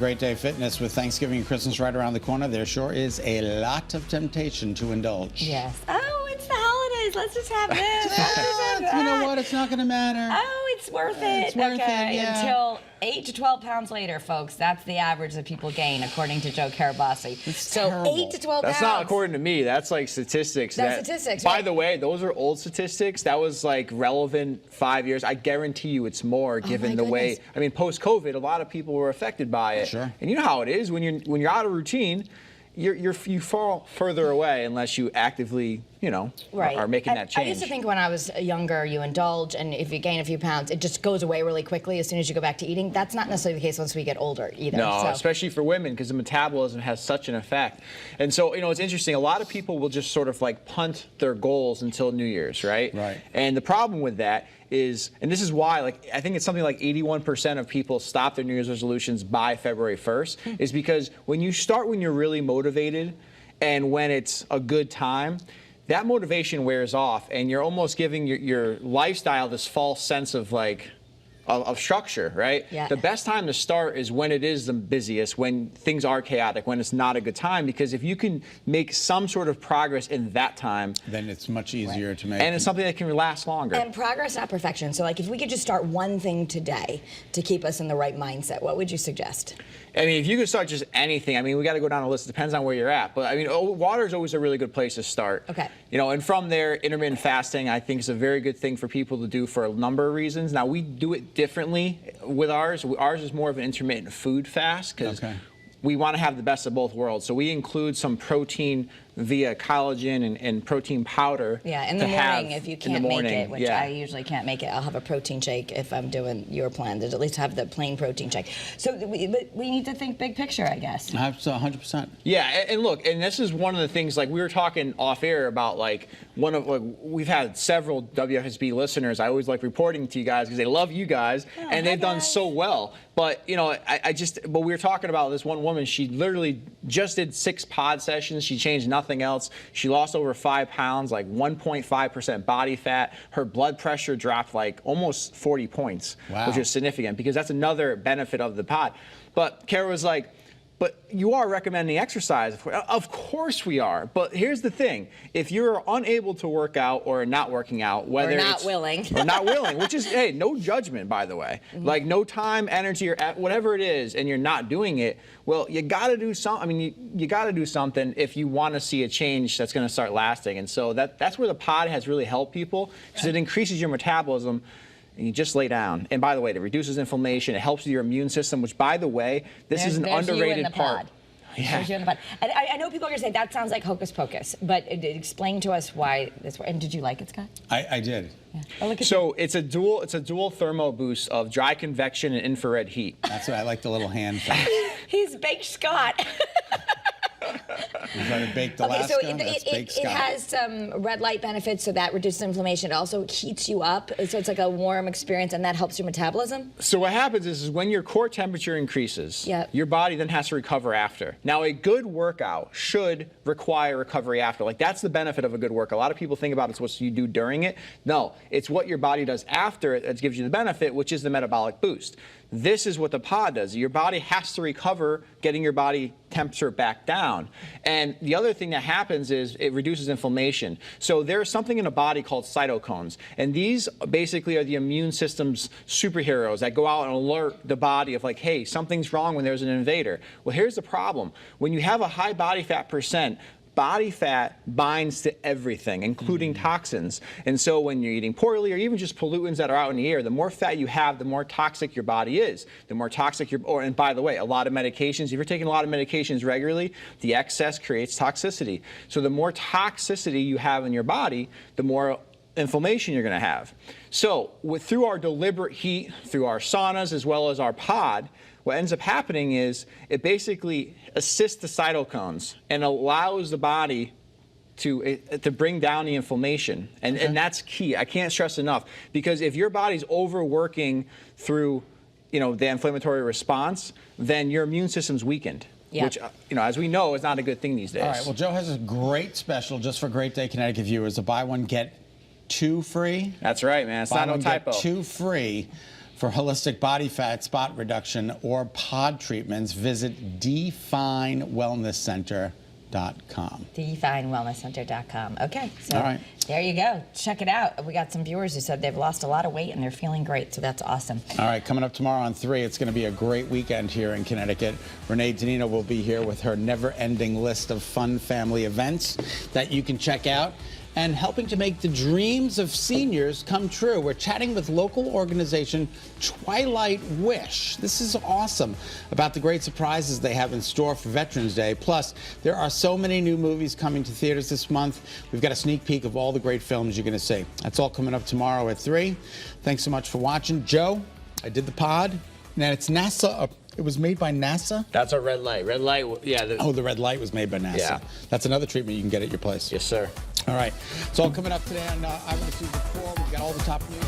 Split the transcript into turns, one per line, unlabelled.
Great Day Fitness. With Thanksgiving and Christmas right around the corner, there sure is a lot of temptation to indulge.
Yes. Oh, it's the holidays. Let's just have this. Let's just have that.
You know what? It's not going to matter.
Oh, it's worth it.
It's worth it, yeah.
Until 8 to 12 pounds later, folks. That's the average that people gain, according to Joe Carabase.
So
terrible. 8 to 12 pounds.
That's not according to me. That's like statistics.
That's statistics,
By
right.
the way, those are old statistics. That was like relevant 5 years. I guarantee you it's more given the way. I mean, post-COVID, a lot of people were affected by it.
Sure.
And you know how it is when you're out of routine. You fall further away unless you actively, are making that change.
I used to think when I was younger, you indulge, and if you gain a few pounds, it just goes away really quickly as soon as you go back to eating. That's not necessarily the case once we get older either.
No, especially for women, because the metabolism has such an effect. And so, it's interesting. A lot of people will just sort of like punt their goals until New Year's, right?
Right.
And the problem with that is, and this is why, I think it's something like 81% of people stop their New Year's resolutions by February 1st, is because when you start when you're really motivated and when it's a good time, that motivation wears off, and you're almost giving your lifestyle this false sense of of structure, right?
Yeah.
The best time to start is when it is the busiest, when things are chaotic, when it's not a good time, because if you can make some sort of progress in that time,
then it's much easier to make.
and it's something that can last longer.
And progress, not perfection. So, if we could just start one thing today to keep us in the right mindset, what would you suggest?
I mean, if you could start just anything, we got to go down a list. It depends on where you're at. But, water is always a really good place to start.
Okay.
And from there, intermittent fasting, I think, is a very good thing for people to do for a number of reasons. Now, we do it differently with ours. Ours is more of an intermittent food fast because we want to have the best of both worlds. So we include some protein via collagen and protein powder.
Yeah, in the morning, if you can't make it, which I usually can't make it, I'll have a protein shake if I'm doing your plan, to at least have the plain protein shake. So we need to think big picture, I guess.
100%.
Yeah, and look, and this is one of the things, we were talking off air about, we've had several WFSB listeners. I always like reporting to you guys because they love you guys, and they've done so well. But, but we were talking about this one woman. She literally just did 6 pod sessions. She changed nothing else. She lost over 5 pounds, 1.5% body fat. Her blood pressure dropped almost 40 points, which is significant because that's another benefit of the pod. But Kara was like, but you are recommending exercise. Of course we are. But here's the thing. If you're unable to work out or not working out, whether
or not willing,
which is, hey, no judgment, by the way. No time, energy, or whatever it is, and you're not doing it, well, you got to do something. You got to do something if you want to see a change that's going to start lasting. And so that's where the pod has really helped people, because it increases your metabolism. And you just lay down. And by the way, it reduces inflammation. It helps with your immune system, which, by the way, this is an underrated part.
Yeah. And I know people are going to say that sounds like hocus pocus, but explain to us why this. And did you like it, Scott?
I did.
Yeah. Oh, look at
so it's a dual thermo boost of dry convection and infrared heat.
That's why I like the little hand thing.
He's baked Scott.
Was that a baked Alaska?
So it has some red light benefits, so that reduces inflammation. It also heats you up, so it's like a warm experience, and that helps your metabolism.
So what happens is when your core temperature increases, your body then has to recover after. Now, a good workout should require recovery after. That's the benefit of a good workout. A lot of people think about it's what you do during it. No, it's what your body does after it that gives you the benefit, which is the metabolic boost. This is what the pod does. Your body has to recover, getting your body temperature back down. And the other thing that happens is it reduces inflammation. So there's something in the body called cytokines. And these basically are the immune system's superheroes that go out and alert the body of hey, something's wrong when there's an invader. Well, here's the problem. When you have a high body fat percent, body fat binds to everything, including toxins. And so when you're eating poorly or even just pollutants that are out in the air, the more fat you have, the more toxic your body is. The more toxic and by the way, a lot of medications, if you're taking a lot of medications regularly, the excess creates toxicity. So the more toxicity you have in your body, the more inflammation you're going to have. So through our deliberate heat, through our saunas, as well as our pod, what ends up happening is it basically assists the cytokines and allows the body to bring down the inflammation. And that's key. I can't stress enough, because if your body's overworking through the inflammatory response, then your immune system's weakened. Which, as we know, is not a good thing these days.
All right, well, Joe has a great special just for Great Day Connecticut viewers, a buy one, get 2 free.
That's right, man. It's not no typo.
Get 2 free. For holistic body fat, spot reduction, or pod treatments, visit definewellnesscenter.com.
definewellnesscenter.com. Okay, so
all right.
There you go. Check it out. We got some viewers who said they've lost a lot of weight and they're feeling great, so that's awesome.
All right, coming up tomorrow on 3, it's going to be a great weekend here in Connecticut. Renee Danino will be here with her never-ending list of fun family events that you can check out, and helping to make the dreams of seniors come true. We're chatting with local organization Twilight Wish. This is awesome, about the great surprises they have in store for Veterans Day. Plus, there are so many new movies coming to theaters this month. We've got a sneak peek of all the great films you're going to see. That's all coming up tomorrow at 3. Thanks so much for watching. Joe, I did the pod. Now it's NASA. It was made by NASA?
That's a red light. Red light, yeah.
The red light was made by NASA.
Yeah.
That's another treatment you can get at your place.
Yes, sir.
All right. It's all coming up today on Eyewitness News at 4. We've got all the top news.